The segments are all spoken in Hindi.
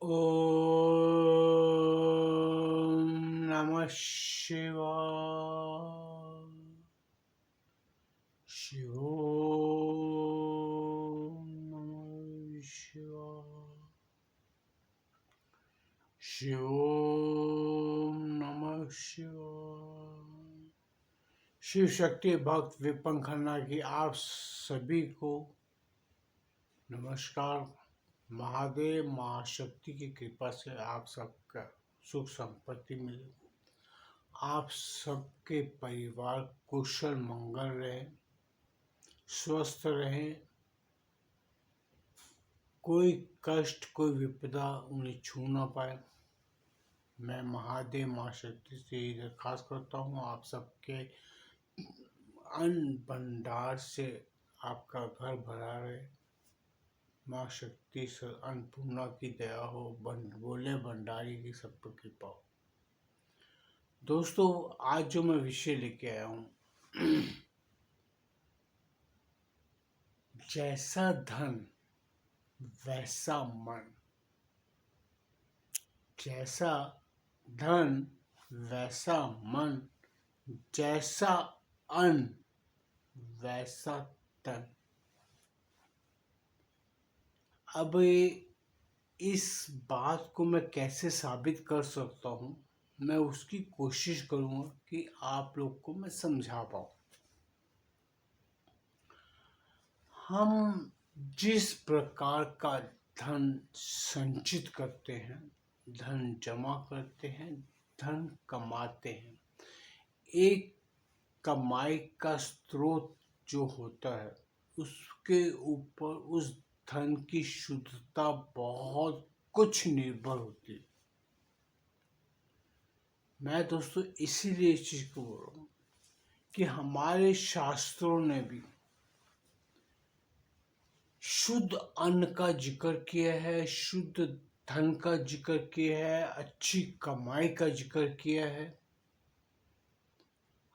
ओम नमः शिवाय। शिवोम नमः शिवाय। शिवोम नमः शिवाय। शिव शक्ति भक्त विपन खन्ना की आप सभी को नमस्कार। महादेव महाशक्ति की कृपा से आप सबका सुख संपत्ति मिले। आप सबके परिवार कुशल मंगल रहे, स्वस्थ रहे, कोई कष्ट कोई विपदा उन्हें छू ना पाए। मैं महादेव महाशक्ति से ही दरखास्त करता हूँ आप सबके अन्न भंडार से आपका घर भरा रहे। माँ शक्ति से अन्नपूर्णा की दया हो, बोले भंडारी की सब पर कृपा हो। दोस्तों, आज जो मैं विषय लेके आया हूँ, जैसा धन वैसा मन। जैसा धन वैसा मन, जैसा अन्न वैसा तन। अब इस बात को मैं कैसे साबित कर सकता हूँ, मैं उसकी कोशिश करूँगा कि आप लोग को मैं समझा पाऊँ। हम जिस प्रकार का धन संचित करते हैं, धन जमा करते हैं, धन कमाते हैं, एक कमाई का स्रोत जो होता है उसके ऊपर उस धन की शुद्धता बहुत कुछ निर्भर होती है। मैं दोस्तों इसीलिए इस चीज को बोल रहा हूँ कि हमारे शास्त्रों ने भी शुद्ध अन्न का जिक्र किया है, शुद्ध धन का जिक्र किया है, अच्छी कमाई का जिक्र किया है।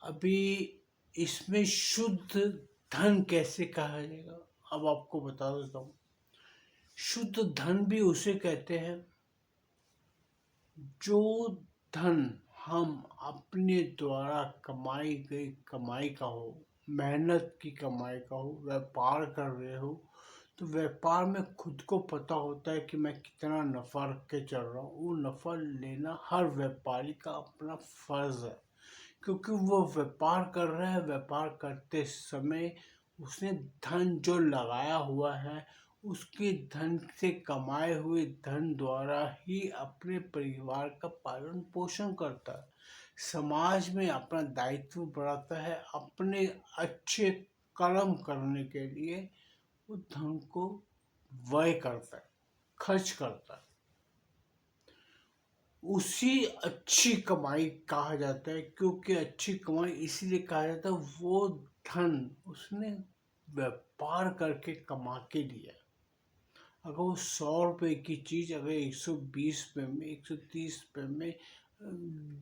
अभी इसमें शुद्ध धन कैसे कहा जाएगा, अब आपको बता देता हूँ। शुद्ध धन भी उसे कहते हैं जो धन हम अपने द्वारा कमाई गई कमाई का हो, मेहनत की कमाई का हो, व्यापार कर रहे हो तो व्यापार में खुद को पता होता है कि मैं कितना नफा रख के चल रहा हूँ। वो नफा लेना हर व्यापारी का अपना फर्ज है, क्योंकि वो व्यापार कर रहा है। व्यापार करते समय उसने धन जो लगाया हुआ है, उसके धन से कमाए हुए धन द्वारा ही अपने परिवार का पालन पोषण करता है, समाज में अपना दायित्व बढ़ाता है, अपने अच्छे कर्म करने के लिए वो धन को व्यय करता है, खर्च करता है। उसी अच्छी कमाई कहा जाता है, क्योंकि अच्छी कमाई इसीलिए कहा जाता है वो धन उसने व्यापार करके कमा के लिया। अगर वो 100 रुपए की चीज अगर 120 रुपए में, 130 रुपए में,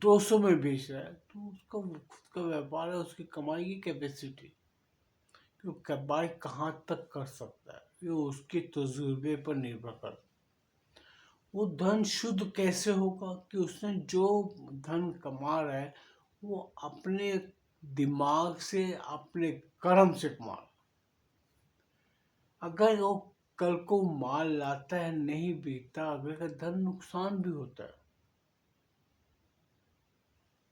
200 में बेच रहा है तो उसका खुद का व्यापार है, उसकी कमाई की कैपेसिटी, तो कमाई कहाँ तक कर सकता है ये उसके तजुर्बे पर निर्भर करता है। वो धन शुद्ध कैसे होगा कि उसने जो धन कमा रहा है वो अपने दिमाग से, अपने कर्म से कमा रहा है। अगर वो कल को माल लाता है, नहीं बेचता, अगर का धन नुकसान भी होता है।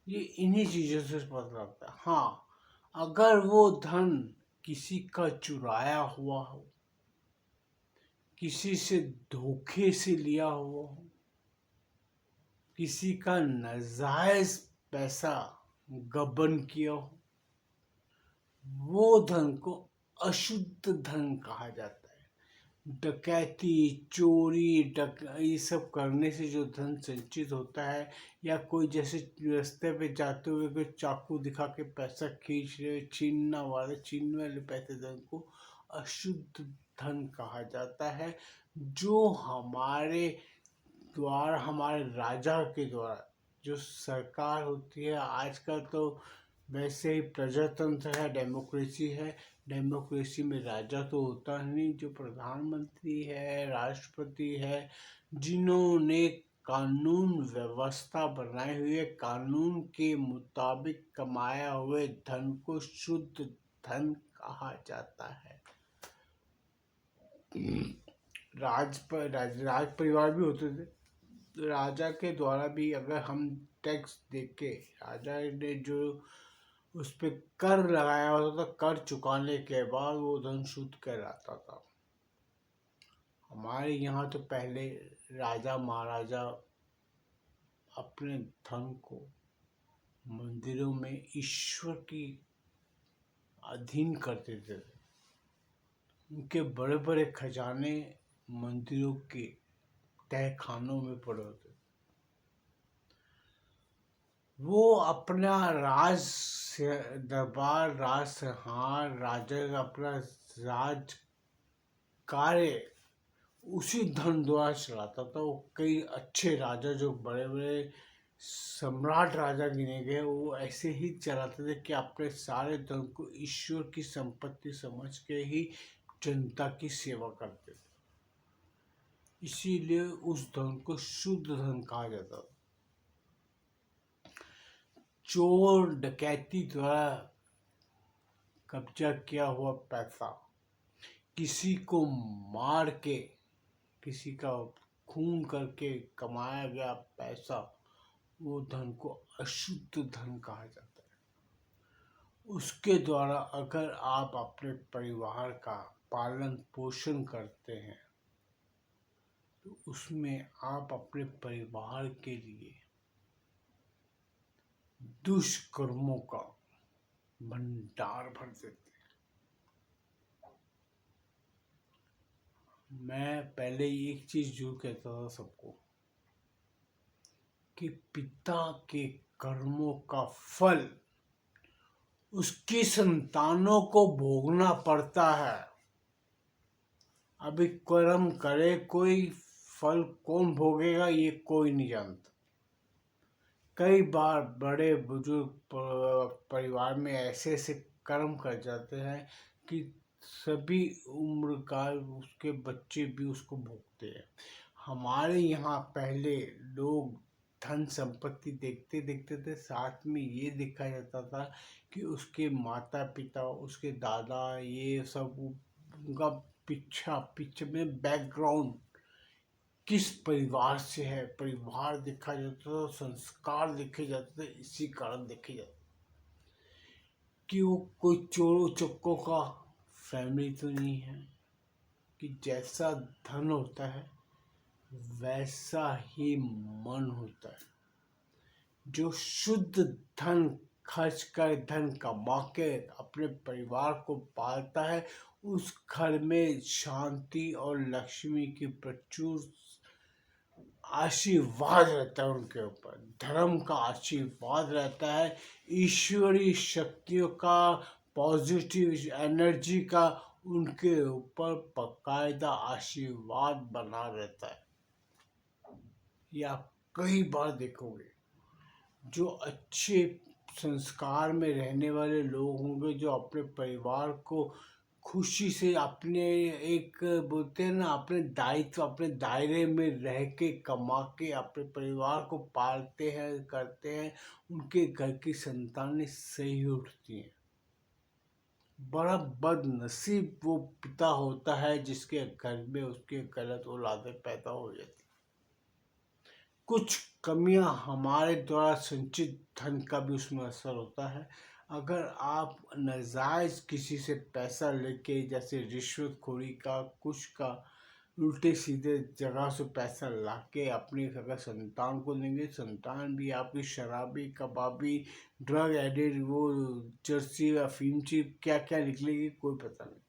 ये इन्हीं चीजों से पता लगता है। हाँ, अगर वो धन किसी का चुराया हुआ हो, किसी से धोखे से लिया हुआ हो, किसी का नाजायज पैसा गबन किया हो, वो धन को अशुद्ध धन कहा जाता है। डकैती, चोरी, ये सब करने से जो धन संचित होता है, या कोई जैसे रास्ते पे जाते हुए कोई चाकू दिखा के पैसा खींच रहे, छीनने वाले पैसे, धन को अशुद्ध धन कहा जाता है। जो हमारे द्वारा, हमारे राजा के द्वारा, जो सरकार होती है, आजकल तो वैसे ही प्रजातंत्र है, डेमोक्रेसी है, डेमोक्रेसी में राजा तो होता नहीं, जो प्रधानमंत्री है, राष्ट्रपति है, जिन्होंने कानून व्यवस्था बनाई हुई है, कानून के मुताबिक कमाया हुए धन को शुद्ध धन कहा जाता है। राज परिवार भी होते थे। राजा के द्वारा भी अगर हम टैक्स देके, राजा ने जो उस पे कर लगाया होता था, कर चुकाने के बाद वो धन शुद्ध कहलाता था। हमारे यहाँ तो पहले राजा महाराजा अपने धन को मंदिरों में ईश्वर की अधीन कर देते थे। उनके बड़े बड़े खजाने मंदिरों के तहखानों में पड़े होते थे। वो अपना दरबार, राज संहार, राजा का अपना राज कार्य उसी धन द्वारा चलाता था। वो कई अच्छे राजा जो बड़े बड़े सम्राट राजा गिने गए, वो ऐसे ही चलाते थे कि अपने सारे धन को ईश्वर की संपत्ति समझ के ही जनता की सेवा करते थे। इसीलिए उस धन को शुद्ध धन कहा जाता था। चोर डकैती द्वारा कब्जा किया हुआ पैसा, किसी को मार के, किसी का खून करके कमाया गया पैसा, वो धन को अशुद्ध धन कहा जाता है। उसके द्वारा अगर आप अपने परिवार का पालन पोषण करते हैं तो उसमें आप अपने परिवार के लिए दुष्कर्मों का भंडार भर देते हैं। मैं पहले एक चीज जो कहता था सबको कि पिता के कर्मों का फल उसकी संतानों को भोगना पड़ता है। अभी कर्म करे कोई, फल कौन भोगेगा ये कोई नहीं जानता। कई बार बड़े बुजुर्ग परिवार में ऐसे ऐसे कर्म कर जाते हैं कि सभी उम्र का उसके बच्चे भी उसको भोगते हैं। हमारे यहाँ पहले लोग धन संपत्ति देखते देखते थे, साथ में ये देखा जाता था कि उसके माता पिता, उसके दादा, ये सब उनका पीछे में बैकग्राउंड किस परिवार से है, परिवार देखा जाता था, संस्कार देखे जाते थे। इसी कारण देखे जाते कि वो कोई चोरों चक्कों का फैमिली तो नहीं है, कि जैसा धन होता है वैसा ही मन होता है। जो शुद्ध धन खर्च कर, धन कमा के अपने परिवार को पालता है, उस घर में शांति और लक्ष्मी की प्रचुर आशीर्वाद रहता है उनके ऊपर, धर्म का आशीर्वाद रहता है, ईश्वरीय शक्तियों का, पॉजिटिव एनर्जी का उनके ऊपर बकायदा आशीर्वाद बना रहता है। ये आप कई बार देखोगे। जो अच्छे संस्कार में रहने वाले लोग होंगे, जो अपने परिवार को खुशी से अपने, एक बोलते हैं ना, अपने दायित्व, अपने दायरे में रह के कमा के अपने परिवार को पालते हैं, करते हैं, उनके घर की संतानें सही उठती हैं। बड़ा बदनसीब वो पिता होता है जिसके घर में उसके गलत औलादें पैदा हो जाती। कुछ कमियां हमारे द्वारा संचित धन का भी उसमें असर होता है। अगर आप नाजायज किसी से पैसा लेके, जैसे रिश्वतखोरी का, कुछ का, उल्टे सीधे जगह से पैसा लाके अपनी अगर संतान को देंगे, संतान भी आपकी शराबी, कबाबी, ड्रग एडिक्ट, वो चर्सी या अफीमची क्या क्या निकलेगी कोई पता नहीं।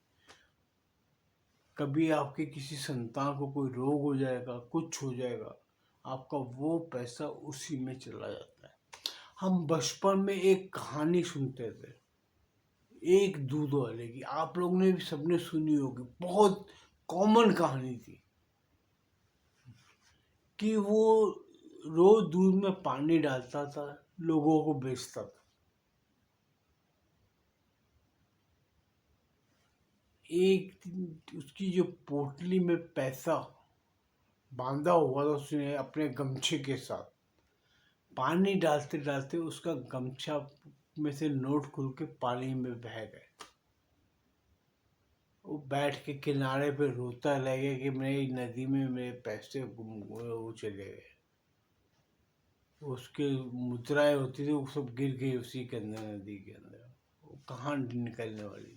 कभी आपके किसी संतान को कोई रोग हो जाएगा, कुछ हो जाएगा, आपका वो पैसा उसी में चला जाता है। हम बचपन में एक कहानी सुनते थे, एक दूध वाले की, आप लोगों ने भी सबने सुनी होगी, बहुत कॉमन कहानी थी कि वो रोज दूध में पानी डालता था, लोगों को बेचता था। एक उसकी जो पोटली में पैसा बांधा हुआ था, उसने अपने गमछे के साथ पानी डालते डालते उसका गमछा में से नोट खुल के पानी में बह गए। वो बैठ के किनारे पे रोता रह गया कि मेरी नदी में मेरे पैसे वो चले गए। उसके मुद्राएं होती थी वो सब गिर गई उसी के अंदर, नदी के अंदर। वो कहाँ निकलने वाली।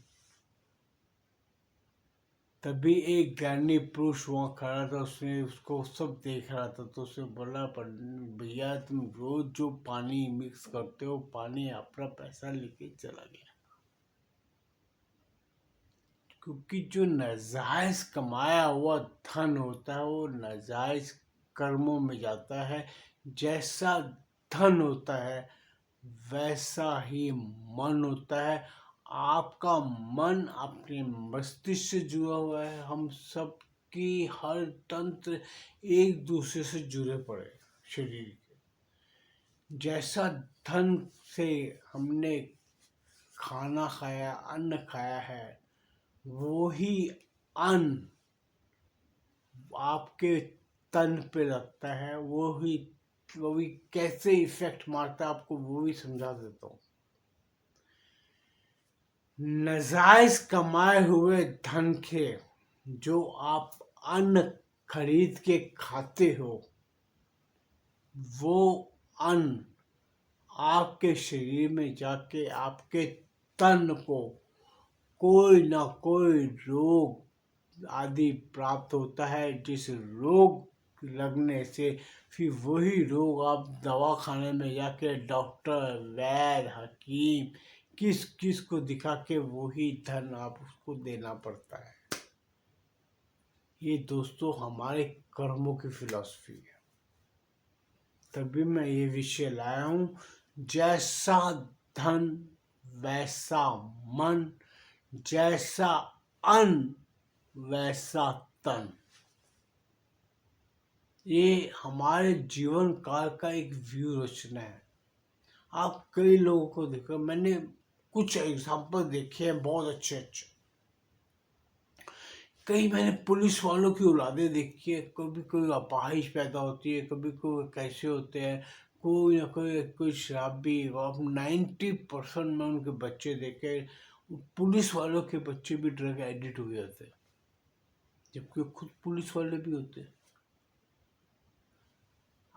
तभी एक ज्ञानी पुरुष वहाँ खड़ा था, उसने उसको सब देख रहा था, तो उसने बोला, पर भैया तुम रोज जो पानी मिक्स करते हो, पानी अपना पैसा लेके चला गया। क्योंकि जो नाजायज कमाया हुआ धन होता है वो नाजायज कर्मों में जाता है। जैसा धन होता है वैसा ही मन होता है। आपका मन अपने मस्तिष्क से जुड़ा हुआ है। हम सब की हर तंत्र एक दूसरे से जुड़े पड़े शरीर के। जैसा धन से हमने खाना खाया, अन्न खाया है, वो ही अन्न आपके तन पे लगता है। वो भी कैसे इफेक्ट मारता है आपको वो भी समझा देता हूँ। नाजायज कमाए हुए धन के जो आप अन्न खरीद के खाते हो, वो अन्न आपके शरीर में जाके आपके तन को कोई ना कोई रोग आदि प्राप्त होता है। जिस रोग लगने से फिर वही रोग आप दवा खाने में जाके डॉक्टर, वैद्य, हकीम किस किस को दिखा के वही धन आप उसको देना पड़ता है। ये दोस्तों हमारे कर्मों की फिलॉसफी है। तभी मैं ये विषय लाया हूँ, जैसा धन वैसा मन, जैसा अन्न वैसा तन। ये हमारे जीवन काल का एक व्यू रचना है। आप कई लोगों को देखो, मैंने कुछ एग्जाम्पल देखे हैं बहुत अच्छे अच्छे। कई मैंने पुलिस वालों की औलादें देखी है। कभी कोई अपाहिज पैदा होती है, कभी कोई कैसे होते हैं, कोई ना कोई शराबी। अब 90% में उनके बच्चे देखे, पुलिस वालों के बच्चे भी ड्रग एडिक्ट हो जाते हैं, जबकि खुद पुलिस वाले भी होते हैं।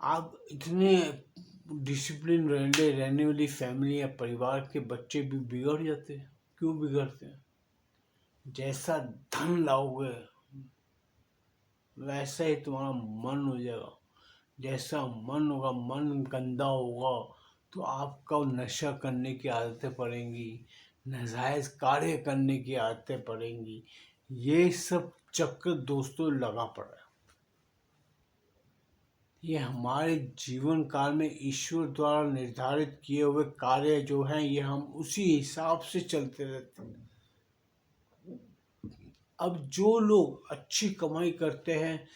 आप इतने डिसिप्लिन रहने वाली फैमिली या परिवार के बच्चे भी बिगड़ जाते हैं। क्यों बिगड़ते हैं? जैसा धन लाओगे वैसा ही तुम्हारा मन हो जाएगा। जैसा मन होगा, मन गंदा होगा तो आपका नशा करने की आदतें पड़ेंगी, नाजायज कार्य करने की आदतें पड़ेंगी। ये सब चक्कर दोस्तों लगा पड़ा है। ये हमारे जीवन काल में ईश्वर द्वारा निर्धारित किए हुए कार्य जो हैं, ये हम उसी हिसाब से चलते रहते हैं। अब जो लोग अच्छी कमाई करते हैं,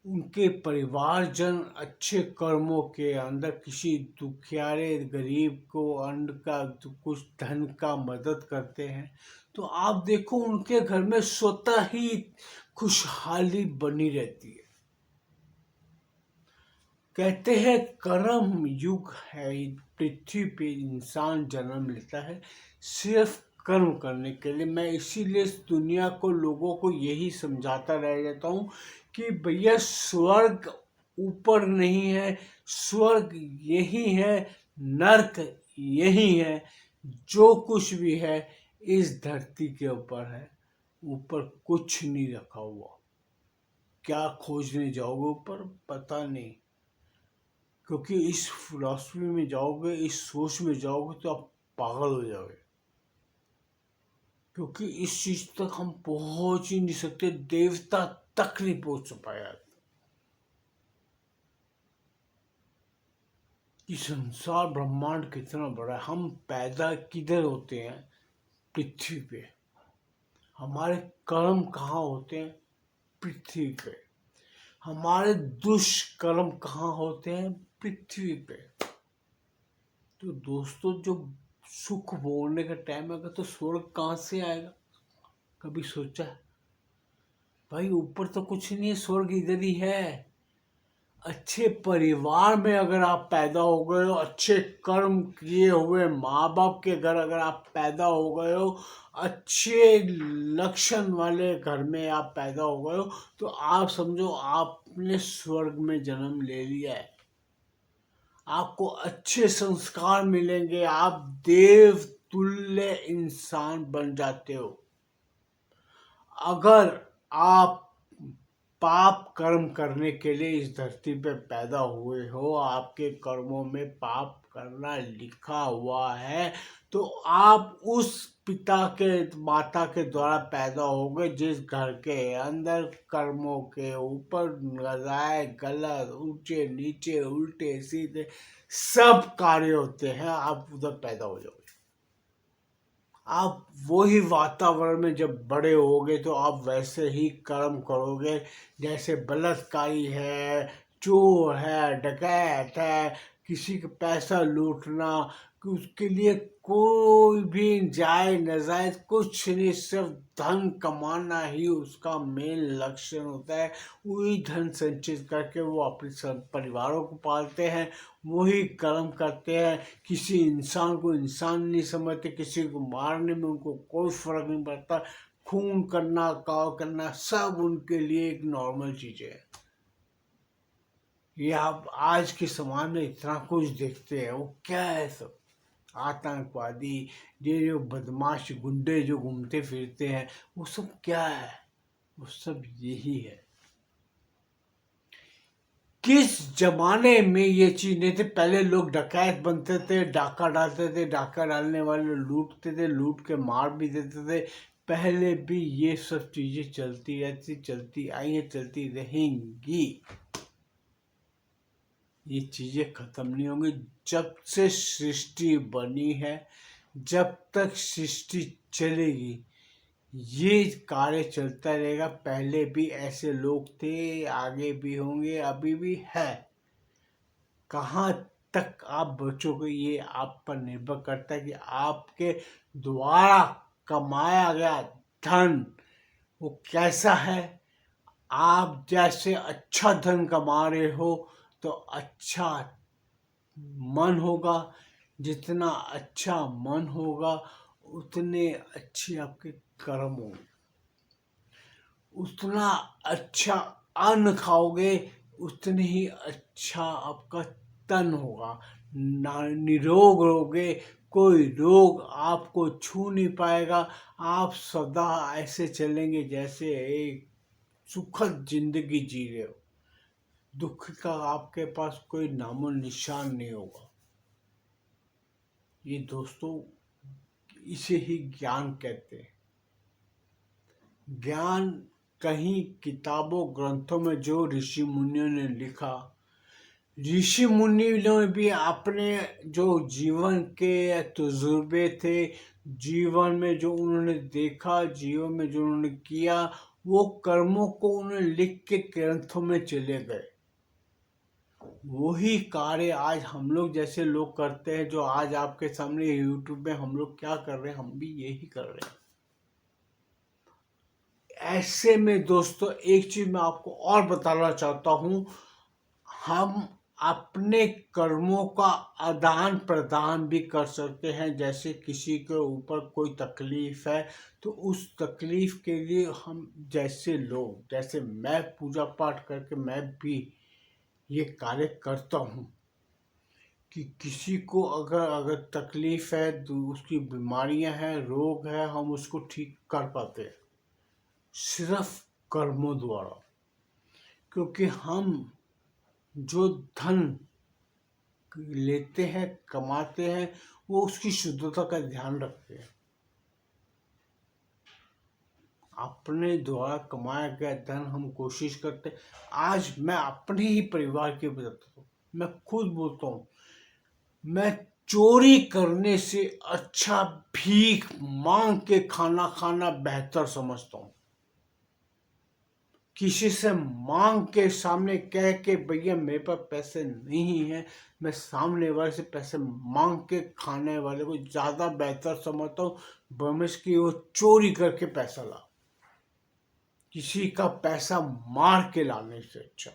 उनके परिवारजन अच्छे कर्मों के अंदर किसी दुखियारे गरीब को अन्न का कुछ धन का मदद करते हैं, तो आप देखो उनके घर में स्वतः ही खुशहाली बनी रहती है। कहते हैं कर्म युग है, पृथ्वी पे इंसान जन्म लेता है सिर्फ कर्म करने के लिए। मैं इसीलिए इस दुनिया को, लोगों को यही समझाता रह जाता हूँ कि भैया स्वर्ग ऊपर नहीं है, स्वर्ग यही है, नर्क यही है। जो कुछ भी है इस धरती के ऊपर है, ऊपर कुछ नहीं रखा हुआ। क्या खोजने जाओगे ऊपर पता नहीं, क्योंकि इस फिलॉसफी में जाओगे, इस सोच में जाओगे तो आप पागल हो जाओगे। क्योंकि इस चीज तक हम पहुंच ही नहीं सकते, देवता तक नहीं पहुंच पाया। कि संसार ब्रह्मांड कितना बड़ा है। हम पैदा किधर होते हैं? पृथ्वी पे। हमारे कर्म कहाँ होते हैं? पृथ्वी पे। हमारे दुष्कर्म कहाँ होते हैं? पृथ्वी पे। तो दोस्तों, जो सुख बोलने का टाइम आएगा तो स्वर्ग कहाँ से आएगा? कभी सोचा? भाई ऊपर तो कुछ नहीं है, स्वर्ग इधर ही है। अच्छे परिवार में अगर आप पैदा हो गए हो, अच्छे कर्म किए हुए माँ बाप के घर अगर आप पैदा हो गए हो, अच्छे लक्षण वाले घर में आप पैदा हो गए हो, तो आप समझो आपने स्वर्ग में जन्म ले लिया है। आपको अच्छे संस्कार मिलेंगे, आप देव तुल्य इंसान बन जाते हो। अगर आप पाप कर्म करने के लिए इस धरती पे पैदा हुए हो, आपके कर्मों में पाप करना लिखा हुआ है, तो आप उस पिता के माता के द्वारा पैदा हो गए जिस घर के अंदर कर्मों के ऊपर नजाए गलत ऊंचे नीचे उल्टे सीधे सब कार्य होते हैं, आप उधर पैदा हो जाओगे। आप वही वातावरण में जब बड़े होगे तो आप वैसे ही कर्म करोगे, जैसे बलात्कारी है, चोर है, डकैत है, किसी का पैसा लूटना, कि उसके लिए कोई भी जाए नजायज कुछ नहीं, सिर्फ धन कमाना ही उसका मेन लक्ष्य होता है। वही धन संचित करके वो अपने सब परिवारों को पालते हैं, वही कर्म करते हैं। किसी इंसान को इंसान नहीं समझते, किसी को मारने में उनको कोई फर्क नहीं पड़ता। खून करना, काव करना सब उनके लिए एक नॉर्मल चीज है। ये आप आज के समाज में इतना कुछ देखते हैं, वो क्या है सब आतंकवादी, ये जो बदमाश गुंडे जो घूमते फिरते हैं, वो सब क्या है? वो सब यही है। किस जमाने में ये चीज नहीं थे? पहले लोग डकैत बनते थे, डाका डालते थे, डाका डालने वाले लूटते थे, लूट के मार भी देते थे। पहले भी ये सब चीजें चलती रहती, चलती आई हैं, चलती रहेंगी। ये चीजें खत्म नहीं होंगी जब से सृष्टि बनी है, जब तक सृष्टि चलेगी ये कार्य चलता रहेगा। पहले भी ऐसे लोग थे, आगे भी होंगे, अभी भी है। कहाँ तक आप बचोगे ये आप पर निर्भर करता है कि आपके द्वारा कमाया गया धन वो कैसा है। आप जैसे अच्छा धन कमा रहे हो तो अच्छा मन होगा, जितना अच्छा मन होगा उतने अच्छे आपके कर्म होंगे, उतना अच्छा अन्न खाओगे उतने ही अच्छा आपका तन होगा, निरोग रहोगे, कोई रोग आपको छू नहीं पाएगा। आप सदा ऐसे चलेंगे जैसे एक सुखद जिंदगी जी रहे हो, दुख का आपके पास कोई नामो निशान नहीं होगा। ये दोस्तों इसे ही ज्ञान कहते हैं। ज्ञान कहीं किताबों ग्रंथों में जो ऋषि मुनियों ने लिखा, ऋषि मुनियों ने भी अपने जो जीवन के तजुर्बे थे, जीवन में जो उन्होंने देखा, जीवन में जो उन्होंने किया, वो कर्मों को उन्होंने लिख के ग्रंथों में चले गए। वही कार्य आज हम लोग जैसे लोग करते हैं, जो आज आपके सामने यूट्यूब में हम लोग क्या कर रहे हैं, हम भी यही कर रहे हैं। ऐसे में दोस्तों एक चीज मैं आपको और बताना चाहता हूं, हम अपने कर्मों का आदान प्रदान भी कर सकते हैं। जैसे किसी के ऊपर कोई तकलीफ है तो उस तकलीफ के लिए हम जैसे लोग, जैसे मैं पूजा पाठ करके मैं भी ये कार्य करता हूँ कि किसी को अगर तकलीफ है, उसकी बीमारियां हैं, रोग है, हम उसको ठीक कर पाते हैं सिर्फ कर्मों द्वारा। क्योंकि हम जो धन लेते हैं, कमाते हैं, वो उसकी शुद्धता का ध्यान रखते हैं। अपने द्वारा कमाया गया धन हम कोशिश करते। आज मैं अपने ही परिवार के बताता हूँ, मैं खुद बोलता हूँ, मैं चोरी करने से अच्छा भीख मांग के खाना खाना बेहतर समझता हूँ। किसी से मांग के सामने कह के भैया मेरे पास पैसे नहीं है, मैं सामने वाले से पैसे मांग के खाने वाले को ज़्यादा बेहतर समझता हूँ बमिश की वो चोरी करके पैसा ला। किसी का पैसा मार के लाने से अच्छा।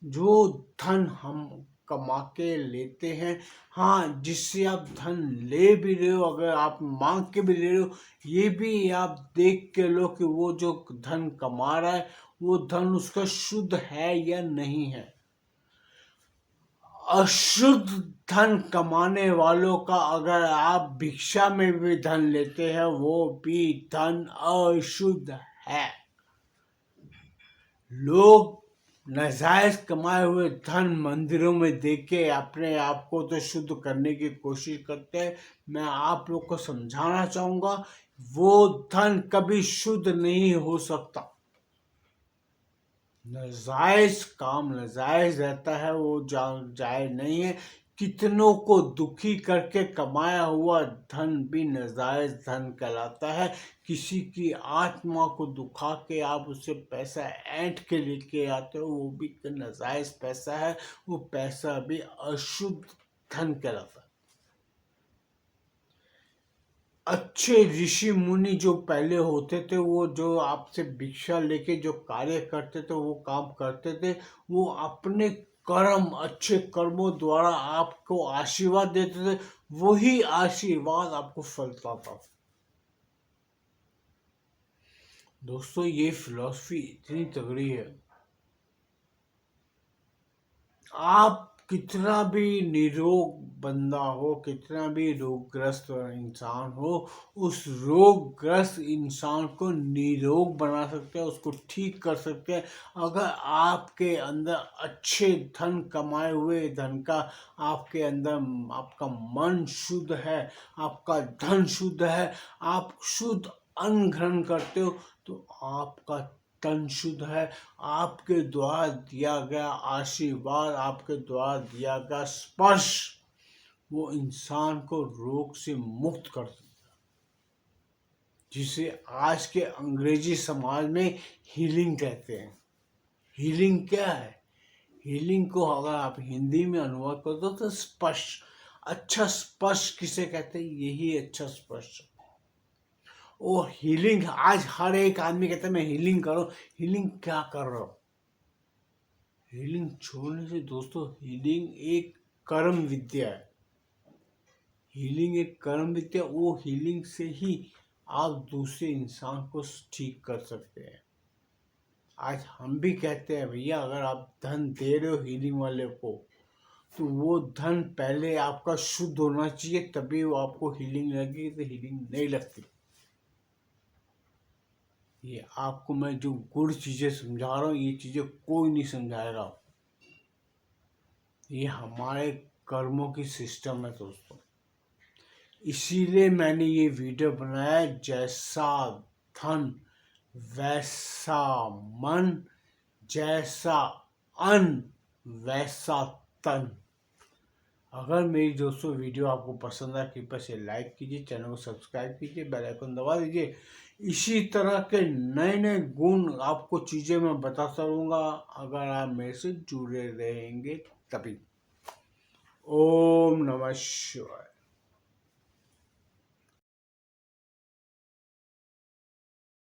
जो धन हम कमा के लेते हैं, हाँ, जिससे आप धन ले भी रहे हो, अगर आप मांग के भी ले रहे हो, ये भी आप देख के लो कि वो जो धन कमा रहा है वो धन उसका शुद्ध है या नहीं है। अशुद्ध धन कमाने वालों का अगर आप भिक्षा में भी धन लेते हैं, वो भी धन अशुद्ध है। लोग नाजायज कमाए हुए धन मंदिरों में देके अपने आप को तो शुद्ध करने की कोशिश करते हैं। मैं आप लोग को समझाना चाहूंगा, वो धन कभी शुद्ध नहीं हो सकता। नाजायज काम नाजायज रहता है, वो जायज नहीं है। कितनों को दुखी करके कमाया हुआ धन भी नाजायज धन कहलाता है। किसी की आत्मा को दुखा के आप उससे पैसा ऐंठ के लेके आते हो, वो भी नाजायज पैसा है, वो पैसा भी अशुद्ध धन कहलाता है। अच्छे ऋषि मुनि जो पहले होते थे, वो जो आपसे भिक्षा लेके जो कार्य करते थे, वो काम करते थे, वो अपने कर्म, अच्छे कर्मों द्वारा आपको आशीर्वाद देते थे, वही आशीर्वाद आपको फलता था। दोस्तों, ये फिलॉसफी इतनी तगड़ी है, आप कितना भी निरोग बंदा हो, कितना भी रोगग्रस्त इंसान हो, उस रोगग्रस्त इंसान को निरोग बना सकते हैं, उसको ठीक कर सकते हैं, अगर आपके अंदर अच्छे धन कमाए हुए धन का आपके अंदर आपका मन शुद्ध है, आपका धन शुद्ध है, आप शुद्ध अन्न ग्रहण करते हो, तो आपका तन शुद्ध है। आपके द्वारा दिया गया आशीर्वाद, आपके द्वारा दिया गया स्पर्श, वो इंसान को रोग से मुक्त कर देता है, जिसे आज के अंग्रेजी समाज में हीलिंग कहते हैं। हीलिंग क्या है? हीलिंग को अगर आप हिंदी में अनुवाद कर दो तो स्पर्श। अच्छा स्पर्श किसे कहते हैं? यही अच्छा स्पर्श। वो हीलिंग, आज हर एक आदमी कहता है मैं हीलिंग करो। हीलिंग क्या कर रहा हो? हीलिंग छोड़ने से दोस्तों, हीलिंग एक कर्म विद्या है। हीलिंग एक कर्म विद्या, वो हीलिंग से ही आप दूसरे इंसान को ठीक कर सकते हैं। आज हम भी कहते हैं भैया, अगर आप धन दे रहे हो हीलिंग वाले को, तो वो धन पहले आपका शुद्ध होना चाहिए, तभी वो आपको हीलिंग लगेगी, तो हीलिंग नहीं लगती। ये आपको मैं जो गुड़ चीज़ें समझा रहा हूँ, ये चीज़ें कोई नहीं समझाएगा। ये हमारे कर्मों की सिस्टम है दोस्तों। इसीलिए मैंने ये वीडियो बनाया, जैसा धन वैसा मन, जैसा अन्न वैसा तन। अगर मेरी दोस्तों वीडियो आपको पसंद आए, कृपया से लाइक कीजिए, चैनल को सब्सक्राइब कीजिए, बेल आइकन दबा दीजिए। इसी तरह के नए नए गुण आपको चीज़ें मैं बताता रहूँगा, अगर आप मेरे से जुड़े रहेंगे तभी। ओम नमः शिवाय।